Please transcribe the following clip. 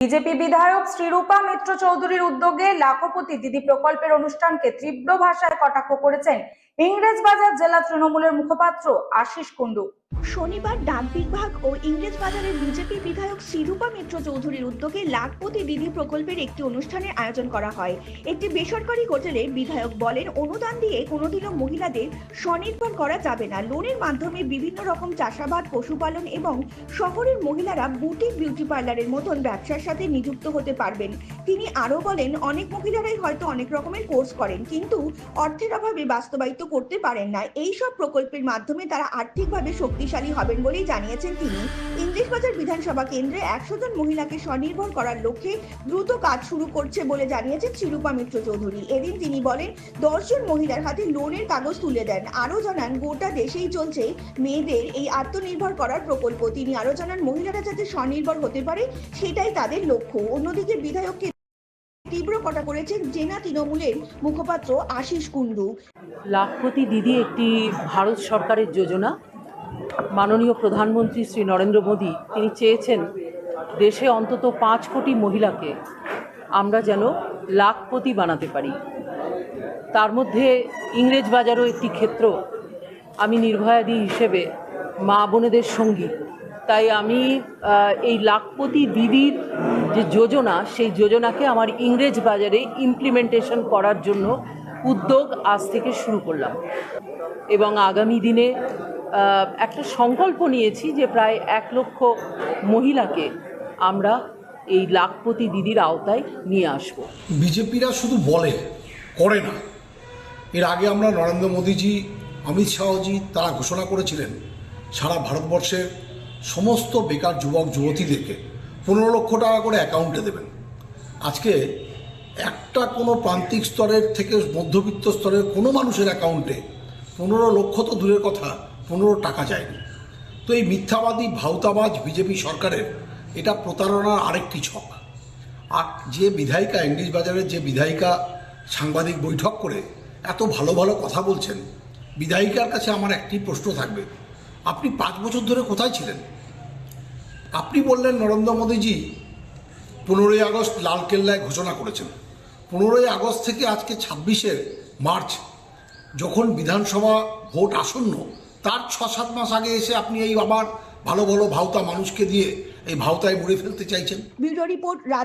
BJP বিধায়ক শ্রীরূপা মিত্র চৌধুরীর উদ্যোগে লাখপতি দিদি প্রকল্পের অনুষ্ঠানকে তীব্র ভাষায় কটাক্ষ করেছেন ইংরেজবাজার জেলা তৃণমূলের মুখপাত্র আশিস কুন্ডু। শনিবার ডাক বিভাগ ও ইংরেজবাজারের বিজেপি বিধায়ক শ্রীরূপা মিত্র চৌধুরীর উদ্যোগে লাখপতি দিদি প্রকল্পের একটি অনুষ্ঠানের আয়োজন করা হয়। একটি বেসরকারি হোটেলে বিধায়ক বলেন, অনুদান দিয়ে কোনোদিনও মহিলাদের স্বনির্ভর করা যাবে না। লোনের মাধ্যমে বিভিন্ন রকম চাষাবাদ, পশুপালন এবং শহরের মহিলারা বুটিক, বিউটি পার্লারের মতন ব্যবসার সাথে নিযুক্ত হতে পারবেন। তিনি আরও বলেন, অনেক মহিলারাই হয়তো অনেক রকমের কোর্স করেন, কিন্তু অর্থের অভাবে বাস্তবায়িত করতে পারেন না। এই সব প্রকল্পের মাধ্যমে তারা আর্থিকভাবে শক্তিশালী হবেন বলেই জানিয়েছেন তিনি। ইংরেজবাজার বিধানসভা কেন্দ্রে 100 জন মহিলাকে স্বনির্ভর করার লক্ষ্যে দ্রুত কাজ শুরু করছে বলে জানিয়েছেন শ্রীরূপা মিত্র চৌধুরী। এদিন তিনি বলেন, 10 জন মহিলার হাতে লোনের কাগজ তুলে দেন। আরও জানান, গোটা দেশেই চলছে মেয়েদের এই আত্মনির্ভর করার প্রকল্প। তিনি আরও জানান, মহিলারা যাতে স্বনির্ভর হতে পারে সেটাই তাদের লক্ষ্য। অন্যদিকে বিধায়ককে তীব্র কটা করেছেন জেলা তৃণমূলের মুখপাত্র আশিস কুন্ডু। লাখপতি দিদি একটি ভারত সরকারের যোজনা। মাননীয় প্রধানমন্ত্রী শ্রী নরেন্দ্র মোদী তিনি চেয়েছেন দেশে অন্তত 5 কোটি মহিলাকে আমরা যেন লাখপতি বানাতে পারি। তার মধ্যে ইংরেজবাজারও একটি ক্ষেত্র। আমি নির্ভয়াদি হিসেবে মা বোনেদের সঙ্গী, তাই আমি এই লাখপতি দিদির যে যোজনা, সেই যোজনাকে আমার ইংরেজবাজারে ইমপ্লিমেন্টেশন করার জন্য উদ্যোগ আজ থেকে শুরু করলাম এবং আগামী দিনে একটা সংকল্প নিয়েছি যে প্রায় 1 লক্ষ মহিলাকে আমরা এই লাখপতি দিদির আওতায় নিয়ে আসব। বিজেপিরা শুধু বলে, করে না। এর আগে আমরা নরেন্দ্র মোদীজি, অমিত শাহজি তারা ঘোষণা করেছিলেন সারা ভারতবর্ষের সমস্ত বেকার যুবক যুবতীদেরকে 15 লক্ষ টাকা করে অ্যাকাউন্টে দেবেন। আজকে একটা কোনো প্রান্তিক স্তরের থেকে মধ্যবিত্ত স্তরের কোনো মানুষের অ্যাকাউন্টে 15 লক্ষ তো দূরের কথা, 15 টাকা যায়নি। তো এই মিথ্যাবাদী ভাউতাবাজ বিজেপি সরকারের এটা প্রতারণার আরেকটি ছক। আর যে বিধায়িকা, ইংরেজবাজারের যে বিধায়িকা সাংবাদিক বৈঠক করে এত ভালো ভালো কথা বলছেন, বিধায়িকার কাছে আমার একটি প্রশ্ন থাকবে, আপনি 5 বছর ধরে কোথায় ছিলেন? আপনি বললেন নরেন্দ্র মোদীজি 15ই আগস্ট লালকেল্লায় ঘোষণা করেছেন। 15ই আগস্ট থেকে আজকে 26শে মার্চ, যখন বিধানসভা ভোট আসন্ন, তার 6-7 মাস আগে এসে আপনি এই আবার ভালো ভালো ভাওতা মানুষকে দিয়ে এই ভাওতায় মুড়ে ফেলতে চাইছেন। Bureau report.